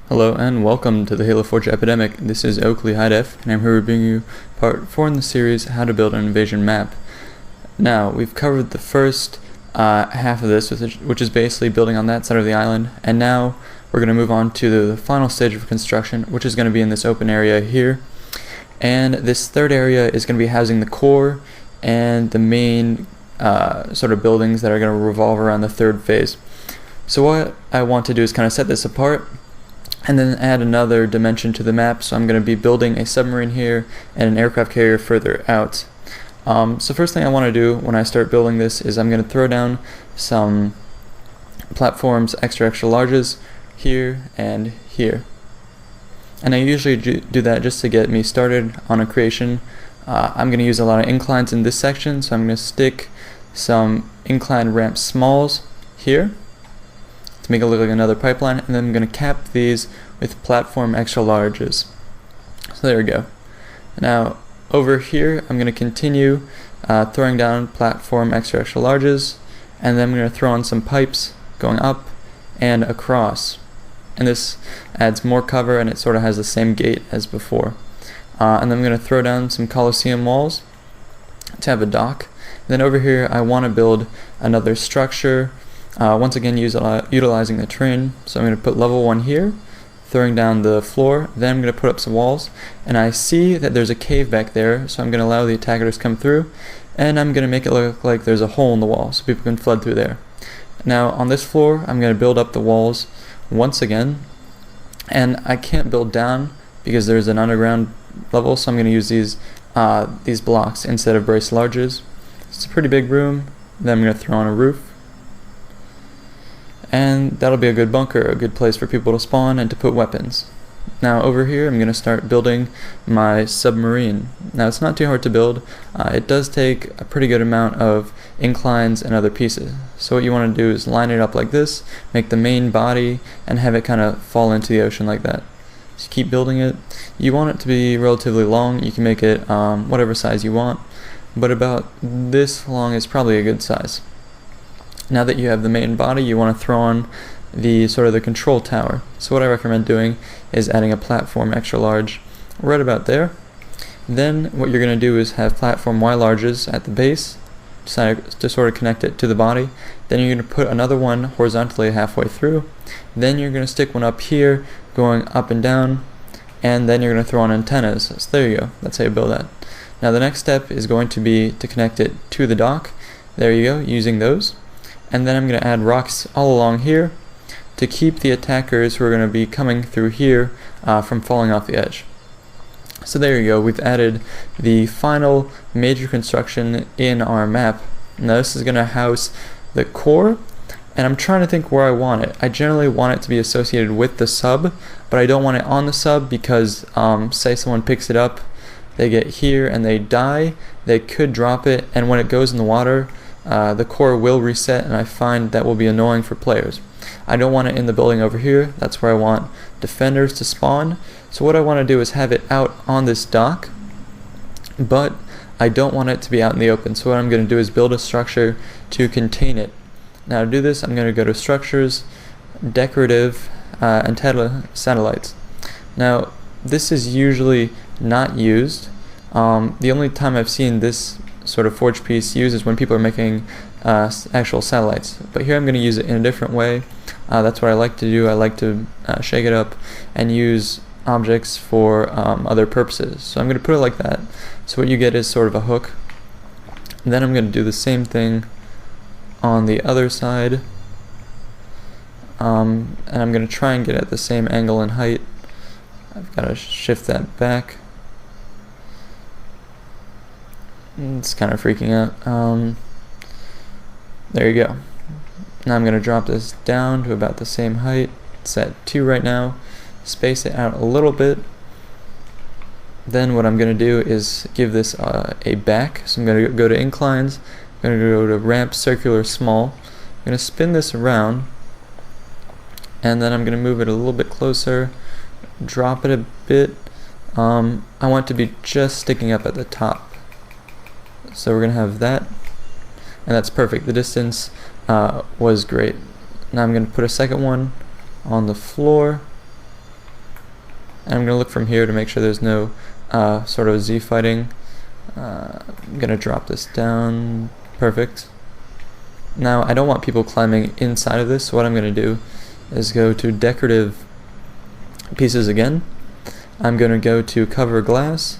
Hello and welcome to the Halo Forge Epidemic. This is Oakley HiDef, and I'm here to bring you part 4 in the series, How to Build an Invasion Map. Now, we've covered the first half of this, which is basically building on that side of the island, and now we're going to move on to the final stage of construction, which is going to be in this open area here. And this third area is going to be housing the core and the main sort of buildings that are going to revolve around the third phase. So what I want to do is kind of set this apart and then add another dimension to the map. So I'm going to be building a submarine here and an aircraft carrier further out. So first thing I want to do when I start building this is I'm going to throw down some platforms extra larges here and here. And I usually do that just to get me started on a creation. I'm going to use a lot of inclines in this section, so I'm going to stick some incline ramp smalls here to make it look like another pipeline, and then I'm going to cap these with platform extra larges. So there we go. Now over here I'm going to continue throwing down platform extra larges, and then I'm going to throw on some pipes going up and across, and this adds more cover and it sort of has the same gate as before. And then I'm going to throw down some Coliseum walls to have a dock. And then over here I want to build another structure, once again utilizing the terrain. So I'm going to put level 1 here, throwing down the floor. Then I'm going to put up some walls, and I see that there's a cave back there, so I'm going to allow the attackers to come through, and I'm going to make it look like there's a hole in the wall so people can flood through there. Now on this floor I'm going to build up the walls once again, and I can't build down because there's an underground level, so I'm going to use these blocks instead of brace larges. It's a pretty big room. Then I'm going to throw on a roof, and that'll be a good bunker, a good place for people to spawn and to put weapons. Now over here I'm going to start building my submarine. Now it's not too hard to build. It does take a pretty good amount of inclines and other pieces. So what you want to do is line it up like this, make the main body, and have it kind of fall into the ocean like that. So keep building it. You want it to be relatively long. You can make it whatever size you want, but about this long is probably a good size. Now that you have the main body, you want to throw on the sort of the control tower. So what I recommend doing is adding a platform extra large right about there. Then what you're going to do is have platform Y larges at the base to sort of connect it to the body. Then you're going to put another one horizontally halfway through. Then you're going to stick one up here going up and down, and then you're going to throw on antennas. So there you go. That's how you build that. Now the next step is going to be to connect it to the dock. There you go, using those. And then I'm going to add rocks all along here to keep the attackers who are going to be coming through here from falling off the edge. So there you go, we've added the final major construction in our map. Now this is going to house the core, and I'm trying to think where I want it. I generally want it to be associated with the sub, but I don't want it on the sub because say someone picks it up, they get here and they die, they could drop it, and when it goes in the water, the core will reset, and I find that will be annoying for players. I don't want it in the building over here. That's where I want defenders to spawn. So what I want to do is have it out on this dock, but I don't want it to be out in the open. So what I'm going to do is build a structure to contain it. Now to do this, I'm going to go to Structures, Decorative, Antenna Satellites. Now this is usually not used. The only time I've seen this sort of forge piece used is when people are making actual satellites, but here I'm going to use it in a different way. That's what I like to do. I like to shake it up and use objects for other purposes. So I'm going to put it like that. So what you get is sort of a hook. And then I'm going to do the same thing on the other side, and I'm going to try and get at the same angle and height. I've got to shift that back. It's kind of freaking out. There you go. Now I'm going to drop this down to about the same height. It's at 2 right now. Space it out a little bit. Then what I'm going to do is give this a back. So I'm going to go to inclines. I'm going to go to ramp circular small. I'm going to spin this around, and then I'm going to move it a little bit closer. Drop it a bit. I want it to be just sticking up at the top. So we're going to have that, and that's perfect. The distance was great. Now I'm going to put a second one on the floor, And I'm going to look from here to make sure there's no sort of Z fighting. I'm going to drop this down. Perfect. Now I don't want people climbing inside of this, so what I'm going to do is go to decorative pieces again. I'm going to go to cover glass,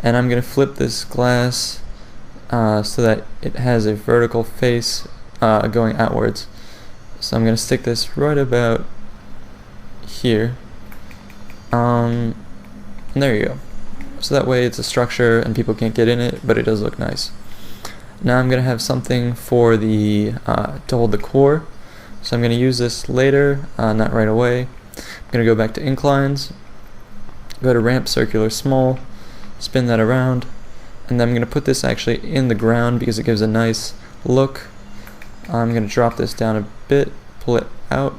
and I'm going to flip this glass so that it has a vertical face going outwards. So I'm going to stick this right about here. And there you go. So that way it's a structure and people can't get in it, but it does look nice. Now I'm going to have something for the to hold the core. So I'm going to use this later, not right away. I'm going to go back to inclines, go to ramp circular small, spin that around, and then I'm going to put this actually in the ground because it gives a nice look. I'm going to drop this down a bit, pull it out.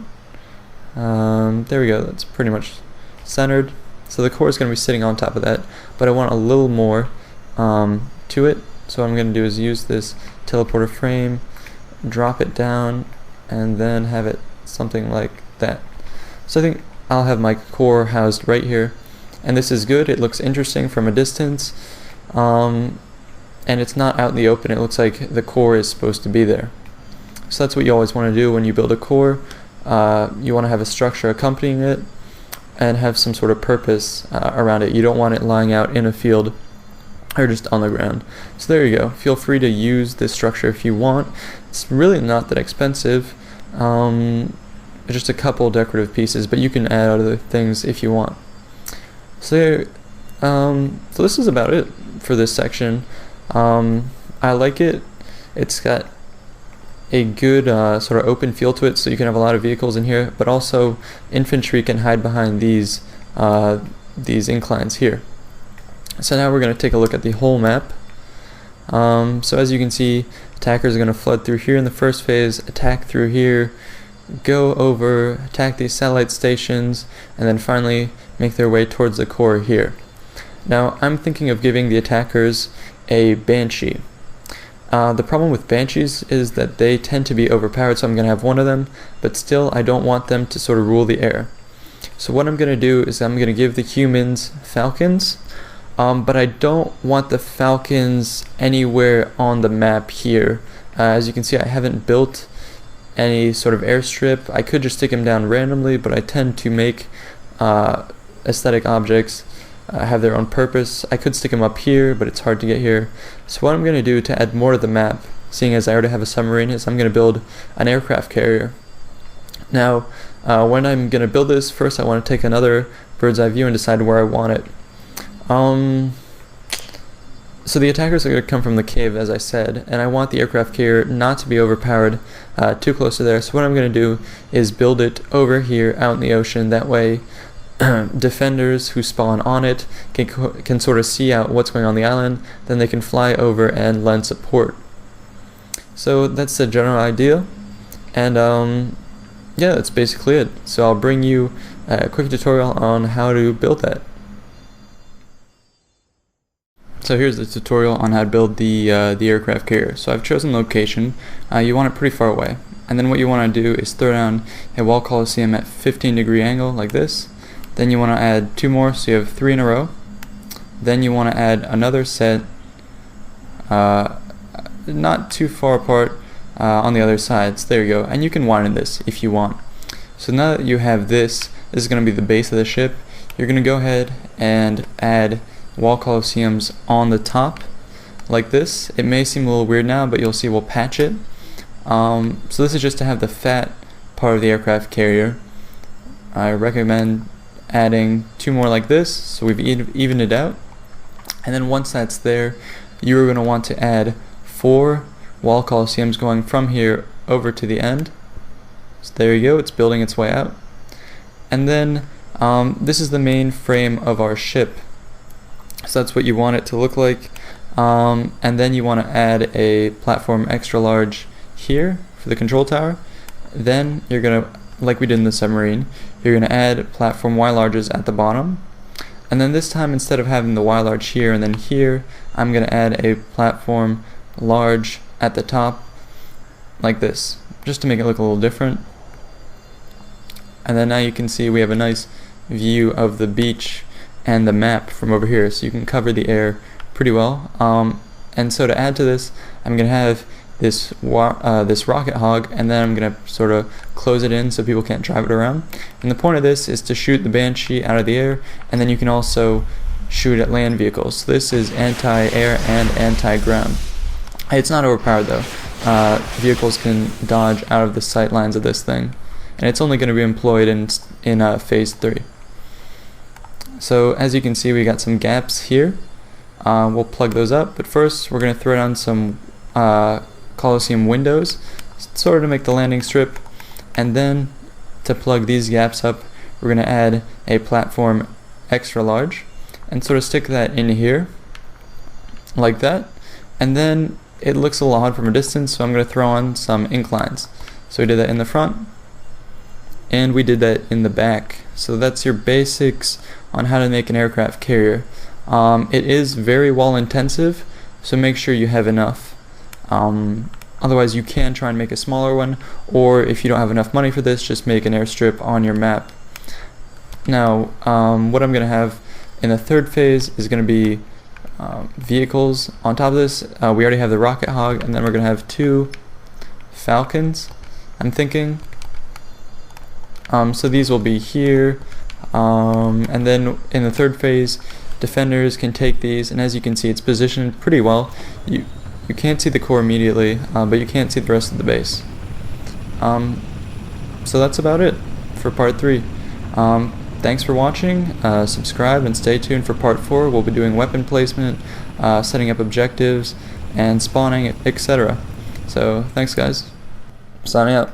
There we go, that's pretty much centered. So the core is going to be sitting on top of that, but I want a little more to it. So what I'm going to do is use this teleporter frame, drop it down, and then have it something like that. So I think I'll have my core housed right here, and this is good. It looks interesting from a distance, and it's not out in the open. It looks like the core is supposed to be there. So that's what you always want to do when you build a core. You want to have a structure accompanying it and have some sort of purpose around it. You don't want it lying out in a field or just on the ground. So there you go. Feel free to use this structure if you want. It's really not that expensive. Just a couple decorative pieces, but you can add other things if you want. So this is about it for this section. I like it. It's got a good sort of open feel to it, so you can have a lot of vehicles in here, but also infantry can hide behind these inclines here. So now we're going to take a look at the whole map. So as you can see, attackers are going to flood through here in the first phase, attack through here, go over, attack these satellite stations, and then finally make their way towards the core here. Now I'm thinking of giving the attackers a Banshee. The problem with Banshees is that they tend to be overpowered, so I'm going to have one of them, but still I don't want them to sort of rule the air. So what I'm going to do is I'm going to give the humans Falcons, but I don't want the Falcons anywhere on the map here. As you can see, I haven't built any sort of airstrip. I could just stick them down randomly, but I tend to make aesthetic objects have their own purpose. I could stick them up here, but it's hard to get here. So what I'm going to do to add more to the map, seeing as I already have a submarine, is I'm going to build an aircraft carrier. Now, when I'm going to build this, first I want to take another bird's eye view and decide where I want it. So the attackers are going to come from the cave, as I said, and I want the aircraft carrier not to be overpowered too close to there. So what I'm going to do is build it over here out in the ocean. That way defenders who spawn on it can sort of see out what's going on the island, then they can fly over and lend support. So that's the general idea, and yeah, that's basically it. So I'll bring you a quick tutorial on how to build that. So here's the tutorial on how to build the aircraft carrier. So I've chosen location. You want it pretty far away, and then what you want to do is throw down a wall coliseum at 15-degree angle like this. Then you want to add 2 more, so you have 3 in a row. Then you want to add another set, not too far apart on the other side. So there you go, and you can widen this if you want. So now that you have this is going to be the base of the ship. You're going to go ahead and add wall coliseums on the top like this. It may seem a little weird now, but you'll see we'll patch it. So this is just to have the fat part of the aircraft carrier. I recommend adding 2 more like this, so we've evened it out. And then once that's there, you're going to want to add 4 wall coliseums going from here over to the end. So there you go, it's building its way out. And then this is the main frame of our ship. So that's what you want it to look like. And then you want to add a platform extra large here for the control tower. Then you're going to, like we did in the submarine, you're going to add platform Y larges at the bottom. And then this time, instead of having the Y large here and then here, I'm going to add a platform large at the top like this, just to make it look a little different. And then now you can see we have a nice view of the beach and the map from over here, so you can cover the air pretty well. And so to add to this, I'm going to have this rocket hog, and then I'm going to sort of close it in so people can't drive it around. And the point of this is to shoot the Banshee out of the air, and then you can also shoot at land vehicles. So this is anti-air and anti-ground. It's not overpowered though. Vehicles can dodge out of the sight lines of this thing, and it's only going to be employed in phase 3. So as you can see, we got some gaps here. We'll plug those up, but first we're going to throw down some Coliseum windows, sort of to make the landing strip, and then to plug these gaps up, we're going to add a platform extra large and sort of stick that in here like that. And then it looks a little odd from a distance, so I'm going to throw on some inclines. So we did that in the front, and we did that in the back. So that's your basics on how to make an aircraft carrier. It is very wall intensive, so make sure you have enough. Otherwise you can try and make a smaller one, or if you don't have enough money for this, just make an airstrip on your map. Now what I'm going to have in the third phase is going to be vehicles on top of this. We already have the rocket hog, and then we're going to have 2 falcons, I'm thinking. So these will be here, and then in the third phase, defenders can take these, and as you can see, it's positioned pretty well. You can't see the core immediately, but you can't see the rest of the base. So that's about it for part 3. Thanks for watching. Subscribe and stay tuned for part 4. We'll be doing weapon placement, setting up objectives, and spawning, etc. So thanks guys. Signing out.